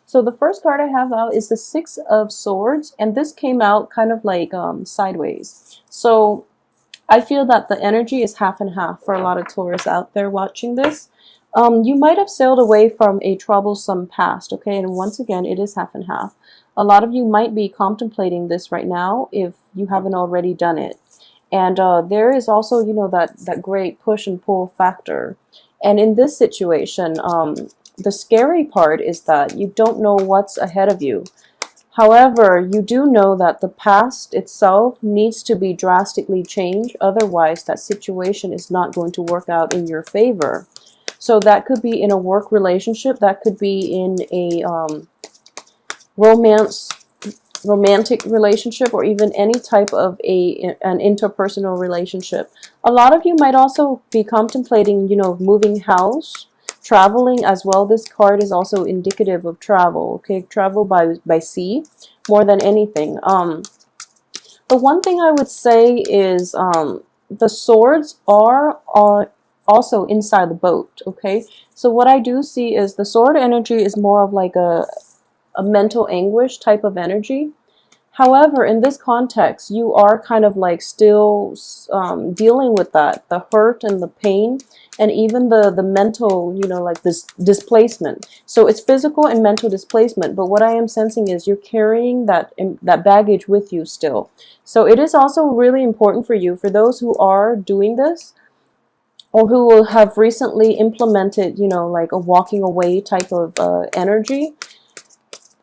So the first card I have out is the Six of Swords, and this came out kind of like sideways. So I feel that the energy is half and half for a lot of Taurus out there watching this. You might have sailed away from a troublesome past, okay? And once again, it is half and half. A lot of you might be contemplating this right now if you haven't already done it. And there is also, that great push and pull factor. And in this situation, the scary part is that you don't know what's ahead of you. However, you do know that the past itself needs to be drastically changed. Otherwise, that situation is not going to work out in your favor. So that could be in a work relationship. That could be in a romantic relationship, or even any type of an interpersonal relationship. A lot of you might also be contemplating, moving house, traveling as well. This card is also indicative of travel, okay? Travel by sea more than anything. The one thing I would say is the swords are also inside the boat, okay? So what I do see is the sword energy is more of like a mental anguish type of energy. However, in this context, you are kind of like still dealing with that, the hurt and the pain, and even the mental, like this displacement. So it's physical and mental displacement, but what I am sensing is you're carrying that baggage with you still. So it is also really important for you, for those who are doing this, or who will have recently implemented, like a walking away type of energy.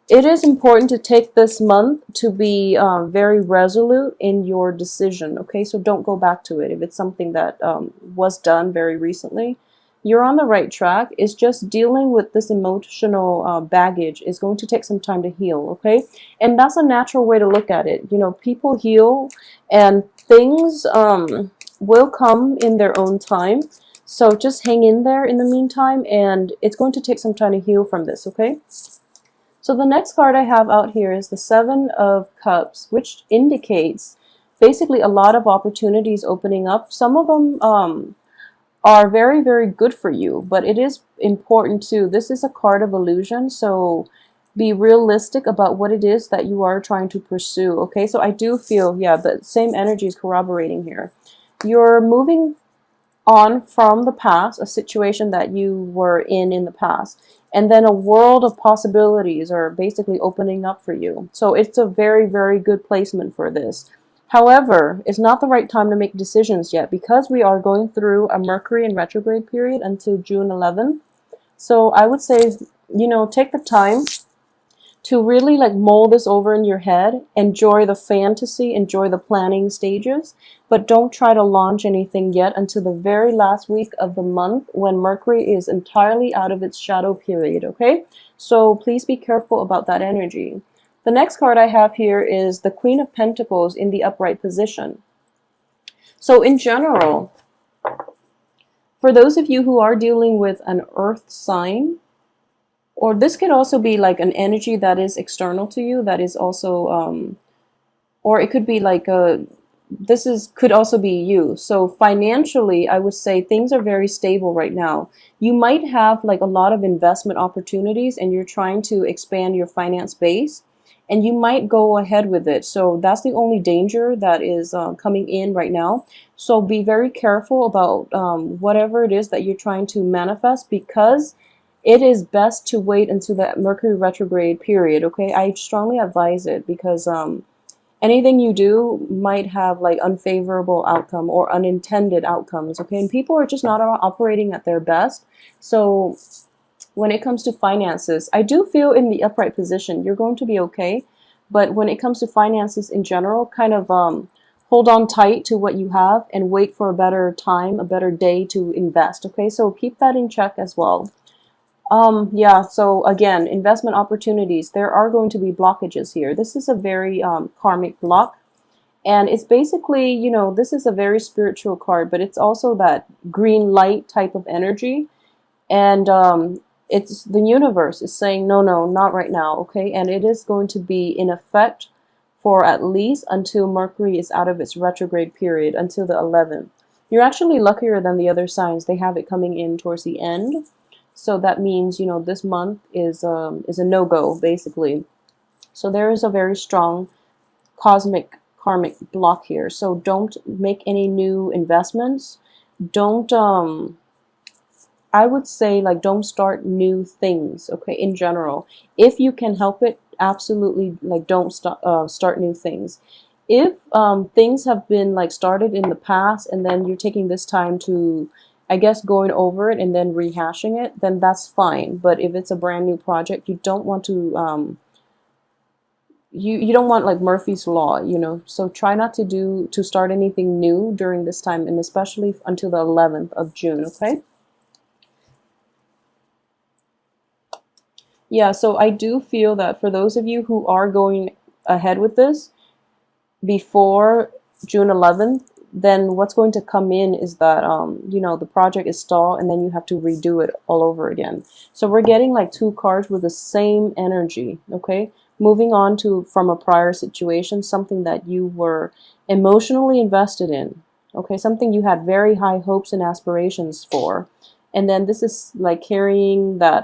It is important to take this month to be very resolute in your decision, okay? So don't go back to it. If it's something that was done very recently, you're on the right track. It's just dealing with this emotional baggage is going to take some time to heal, okay? And that's a natural way to look at it. People heal, and things will come in their own time. So just hang in there in the meantime, and it's going to take some time to heal from this, okay? So the next card I have out here is the Seven of Cups, which indicates basically a lot of opportunities opening up. Some of them are very, very good for you, but it is important too. This is a card of illusion, so be realistic about what it is that you are trying to pursue, okay? So I do feel, yeah, the same energy is corroborating here. You're moving on from the past, a situation that you were in the past, and then a world of possibilities are basically opening up for you. So it's a very, very good placement for this. However, it's not the right time to make decisions yet, because we are going through a Mercury in retrograde period until June 11th. So I would say, take the time to really like mull this over in your head, enjoy the fantasy, enjoy the planning stages, but don't try to launch anything yet until the very last week of the month, when Mercury is entirely out of its shadow period, okay? So please be careful about that energy. The next card I have here is the Queen of Pentacles in the upright position. So in general, for those of you who are dealing with an earth sign, or this could also be like an energy that is external to you, that is also, or it could be like could also be you. So financially, I would say things are very stable right now. You might have like a lot of investment opportunities, and you're trying to expand your finance base, and you might go ahead with it. So that's the only danger that is coming in right now. So be very careful about whatever it is that you're trying to manifest, because it is best to wait until the Mercury retrograde period, okay? I strongly advise it, because anything you do might have like unfavorable outcome or unintended outcomes, okay? And people are just not operating at their best. So when it comes to finances, I do feel in the upright position, you're going to be okay. But when it comes to finances in general, kind of hold on tight to what you have and wait for a better time, a better day to invest, okay? So keep that in check as well. Yeah, so again, investment opportunities, there are going to be blockages here. This is a very karmic block, and it's basically, this is a very spiritual card, but it's also that green light type of energy, and it's the universe is saying, no, not right now, okay? And it is going to be in effect for at least until Mercury is out of its retrograde period, until the 11th. You're actually luckier than the other signs. They have it coming in towards the end. So that means, you know, this month is a no-go basically. So there is a very strong cosmic karmic block here. So don't make any new investments. Don't I would say, like, don't start new things, okay, in general. If you can help it, absolutely, like, don't start new things. If things have been like started in the past and then you're taking this time to, I guess, going over it and then rehashing it, then that's fine. But if it's a brand new project, you don't want to you don't want like Murphy's Law, you know. So try not to start anything new during this time, and especially until the 11th of June, okay? Yeah, so I do feel that for those of you who are going ahead with this before June 11th, then what's going to come in is that, you know, the project is stalled and then you have to redo it all over again. So we're getting like two cards with the same energy, okay? Moving on to from a prior situation, something that you were emotionally invested in, okay? Something you had very high hopes and aspirations for. And then this is like carrying that,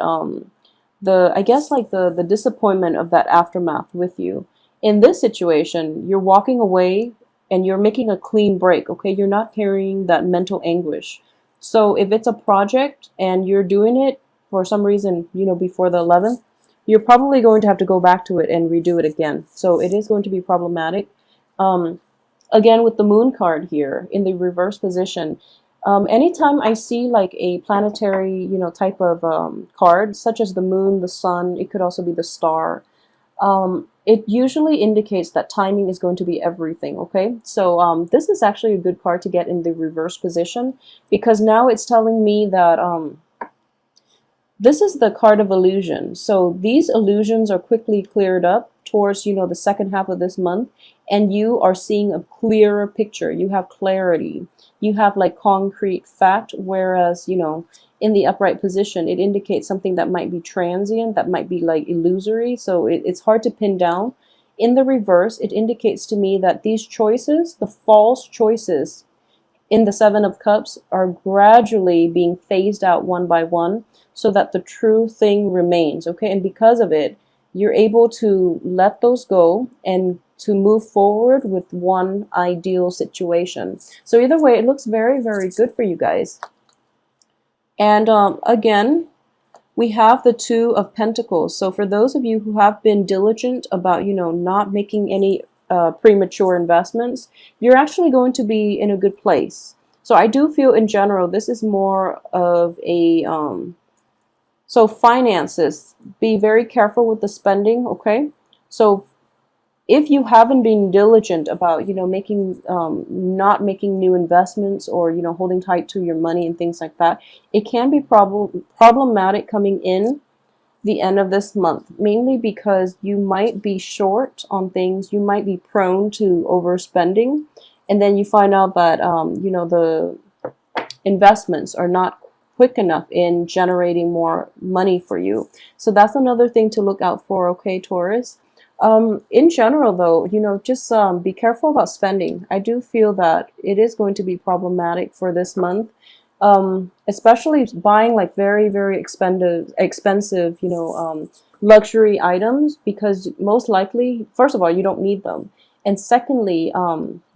the I guess like the disappointment of that aftermath with you. In this situation, you're walking away and you're making a clean break, okay? You're not carrying that mental anguish. So if it's a project and you're doing it for some reason, you know, before the 11th, you're probably going to have to go back to it and redo it again. So it is going to be problematic. Um, Again, with the moon card here in the reverse position, anytime I see like a planetary, you know, type of card, such as the moon, the sun, it could also be the star, it usually indicates that timing is going to be everything, okay? So this is actually a good card to get in the reverse position, because now it's telling me that this is the card of illusion. So these illusions are quickly cleared up towards, you know, the second half of this month, and you are seeing a clearer picture. You have clarity. You have like concrete fact, whereas, you know, in the upright position, it indicates something that might be transient, that might be like illusory. So it's hard to pin down. In the reverse, it indicates to me that these choices, the false choices in the Seven of Cups, are gradually being phased out one by one so that the true thing remains, okay? And because of it, you're able to let those go and to move forward with one ideal situation. So either way, it looks very, very good for you guys. And again, we have the Two of Pentacles. So for those of you who have been diligent about, you know, not making any premature investments, you're actually going to be in a good place. So I do feel in general, this is more of a, so finances, be very careful with the spending, okay? So if you haven't been diligent about, you know, making, not making new investments, or, you know, holding tight to your money and things like that, it can be problematic coming in the end of this month, mainly because you might be short on things, you might be prone to overspending, and then you find out that, you know, the investments are not quick enough in generating more money for you. So that's another thing to look out for, okay, Taurus? In general, though, you know, just be careful about spending. I do feel that it is going to be problematic for this month, especially buying like very, very expensive, you know, luxury items, because most likely, first of all, you don't need them. And secondly,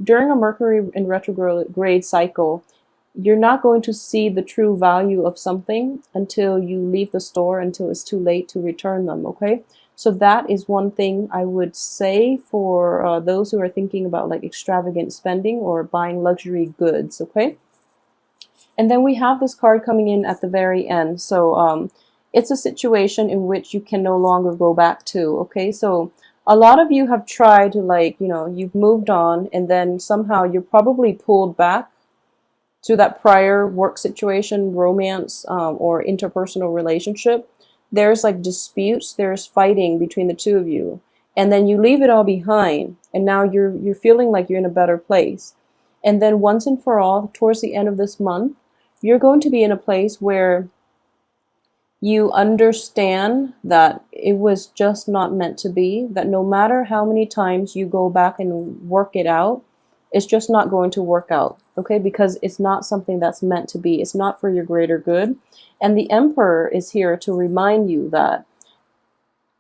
during a Mercury in retrograde cycle, you're not going to see the true value of something until you leave the store, until it's too late to return them, okay? So that is one thing I would say for those who are thinking about like extravagant spending or buying luxury goods, okay? And then we have this card coming in at the very end. So it's a situation in which you can no longer go back to, okay? So a lot of you have tried to, like, you know, you've moved on, and then somehow you're probably pulled back to that prior work situation, romance, or interpersonal relationship. There's like disputes, there's fighting between the two of you, and then you leave it all behind, and now you're feeling like you're in a better place. And then once and for all, towards the end of this month, you're going to be in a place where you understand that it was just not meant to be, that no matter how many times you go back and work it out, it's just not going to work out, okay? Because it's not something that's meant to be. It's not for your greater good. And the Emperor is here to remind you that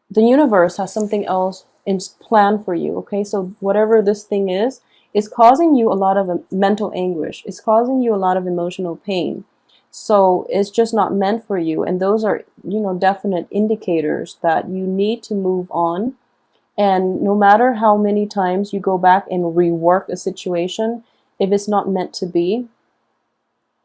the universe has something else in plan for you, okay? So whatever this thing is causing you a lot of mental anguish. It's causing you a lot of emotional pain. So it's just not meant for you. And those are, definite indicators that you need to move on. And no matter how many times you go back and rework a situation, if it's not meant to be,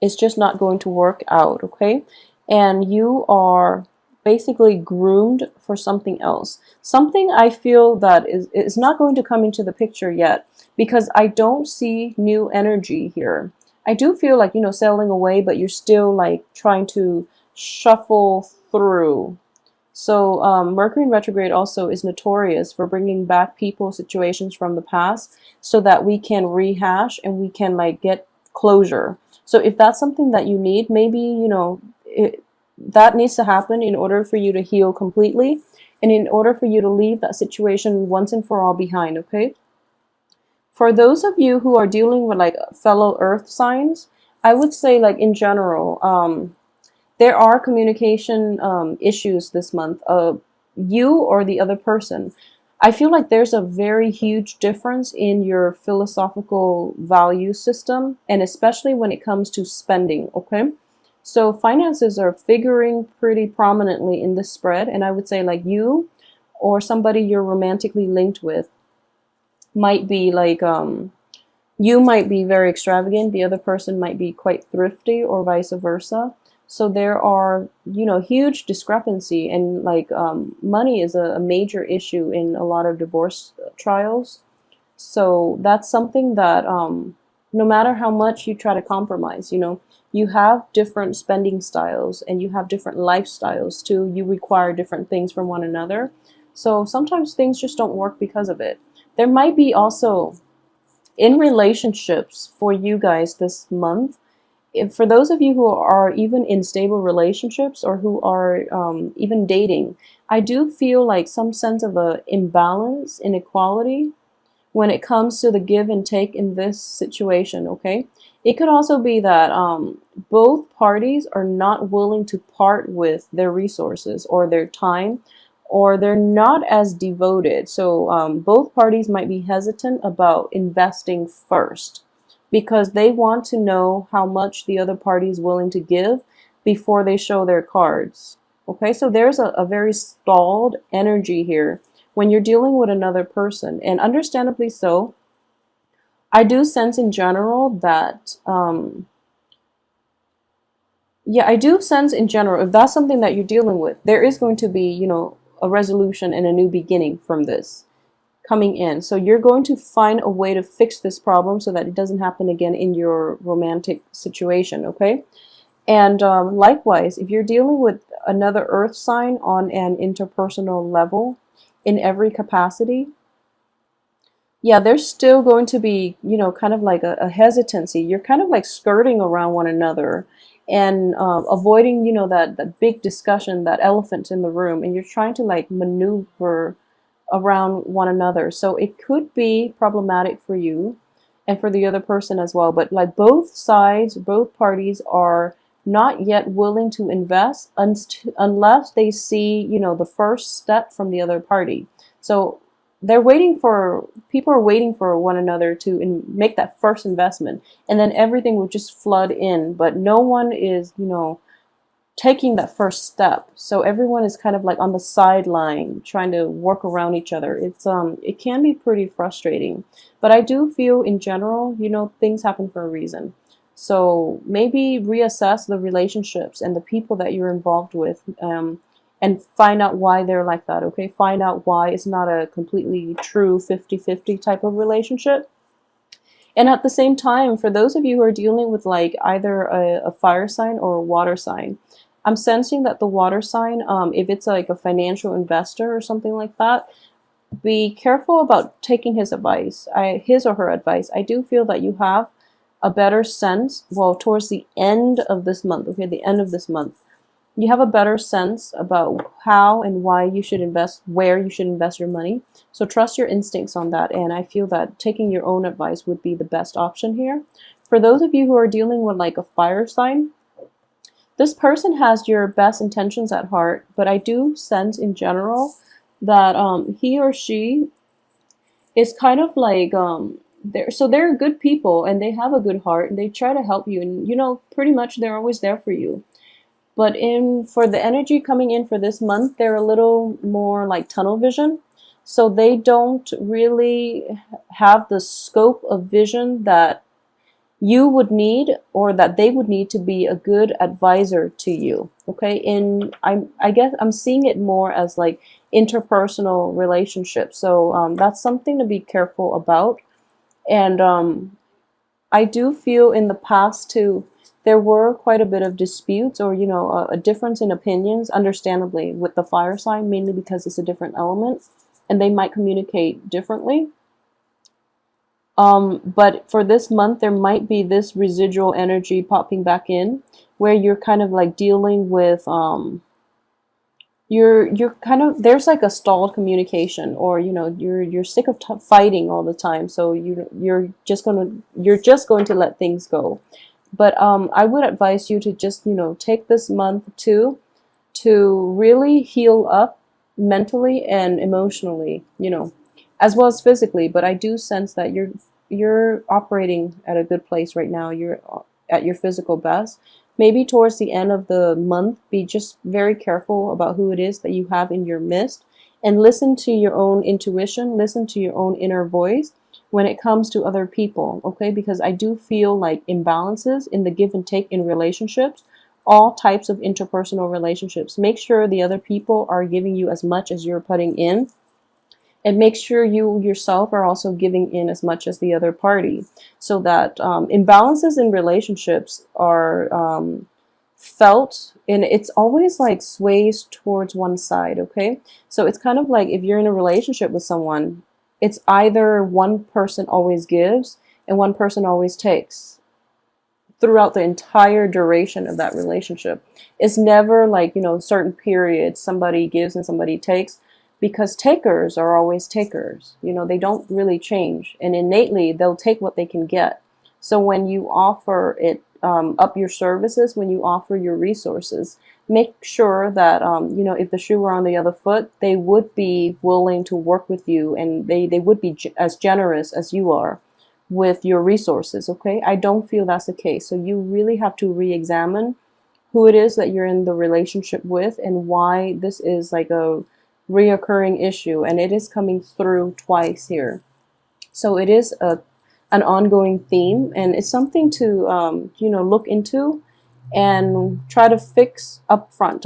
it's just not going to work out, okay? And you are basically groomed for something else. Something I feel that is not going to come into the picture yet, because I don't see new energy here. I do feel like, sailing away, but you're still like trying to shuffle through. So Mercury in retrograde also is notorious for bringing back people, situations from the past so that we can rehash and we can like get closure. So if that's something that you need, maybe, that needs to happen in order for you to heal completely and in order for you to leave that situation once and for all behind, okay? For those of you who are dealing with like fellow earth signs, I would say like in general, there are communication issues this month. You or the other person. I feel like there's a very huge difference in your philosophical value system, and especially when it comes to spending, okay? So finances are figuring pretty prominently in this spread, and I would say like you or somebody you're romantically linked with might be like, you might be very extravagant, the other person might be quite thrifty, or vice versa. So there are, huge discrepancy, and like money is a major issue in a lot of divorce trials. So that's something that no matter how much you try to compromise, you have different spending styles and you have different lifestyles too. You require different things from one another. So sometimes things just don't work because of it. There might be also in relationships for you guys this month, for those of you who are even in stable relationships or who are even dating, I do feel like some sense of a imbalance, inequality when it comes to the give and take in this situation, okay? It could also be that both parties are not willing to part with their resources or their time, or they're not as devoted. So both parties might be hesitant about investing first, because they want to know how much the other party is willing to give before they show their cards. Okay, so there's a very stalled energy here when you're dealing with another person, and understandably so. I do sense in general that, I do sense in general, if that's something that you're dealing with, there is going to be, a resolution and a new beginning from this coming in. So you're going to find a way to fix this problem so that it doesn't happen again in your romantic situation, okay? And likewise, if you're dealing with another earth sign on an interpersonal level in every capacity, there's still going to be, kind of like a hesitancy. You're kind of like skirting around one another and avoiding, that big discussion, that elephant in the room, and you're trying to like maneuver around one another. So it could be problematic for you and for the other person as well. But like both sides, both parties are not yet willing to invest unless they see, the first step from the other party. So people are waiting for one another to make that first investment, and then everything will just flood in. But no one is, taking that first step. So everyone is kind of like on the sideline trying to work around each other. It can be pretty frustrating, but I do feel in general, things happen for a reason. So maybe reassess the relationships and the people that you're involved with, and find out why they're like that, okay? Find out why it's not a completely true 50-50 type of relationship. And at the same time, for those of you who are dealing with like either a fire sign or a water sign, I'm sensing that the water sign, if it's like a financial investor or something like that, be careful about taking his or her advice. I do feel that you have a better sense, towards the end of this month, okay, the end of this month, You have a better sense about how and why you should invest, where you should invest your money. So trust your instincts on that. And I feel that taking your own advice would be the best option here. For those of you who are dealing with like a fire sign, this person has your best intentions at heart, but I do sense in general that he or she is kind of like they're good people and they have a good heart and they try to help you, and pretty much they're always there for you. But in for the energy coming in for this month, they're a little more like tunnel vision. So they don't really have the scope of vision that you would need or that they would need to be a good advisor to you. Okay? I guess I'm seeing it more as like interpersonal relationships. So that's something to be careful about. And I do feel in the past too, there were quite a bit of disputes or, a difference in opinions, understandably, with the fire sign, mainly because it's a different element and they might communicate differently. But for this month, there might be this residual energy popping back in where you're kind of like dealing with, you're kind of, there's like a stalled communication, or you're sick of fighting all the time, so you're just going to let things go. But I would advise you to just take this month to really heal up mentally and emotionally, as well as physically. But I do sense that you're operating at a good place right now. You're at your physical best. Maybe towards the end of the month, be just very careful about who it is that you have in your midst, and listen to your own intuition, listen to your own inner voice when it comes to other people, okay? Because I do feel like imbalances in the give and take in relationships, all types of interpersonal relationships. Make sure the other people are giving you as much as you're putting in, and make sure you yourself are also giving in as much as the other party, so that imbalances in relationships are felt, and it's always like sways towards one side, okay? So it's kind of like if you're in a relationship with someone, it's either one person always gives and one person always takes throughout the entire duration of that relationship. It's never like, certain periods somebody gives and somebody takes, because takers are always takers. They don't really change, and innately they'll take what they can get. So when you offer it up your services, when you offer your resources, make sure that if the shoe were on the other foot, they would be willing to work with you, and they would be as generous as you are with your resources. Okay, I don't feel that's the case. So you really have to re-examine who it is that you're in the relationship with and why this is like a reoccurring issue, and it is coming through twice here. So it is an ongoing theme, and it's something to look into and try to fix up front.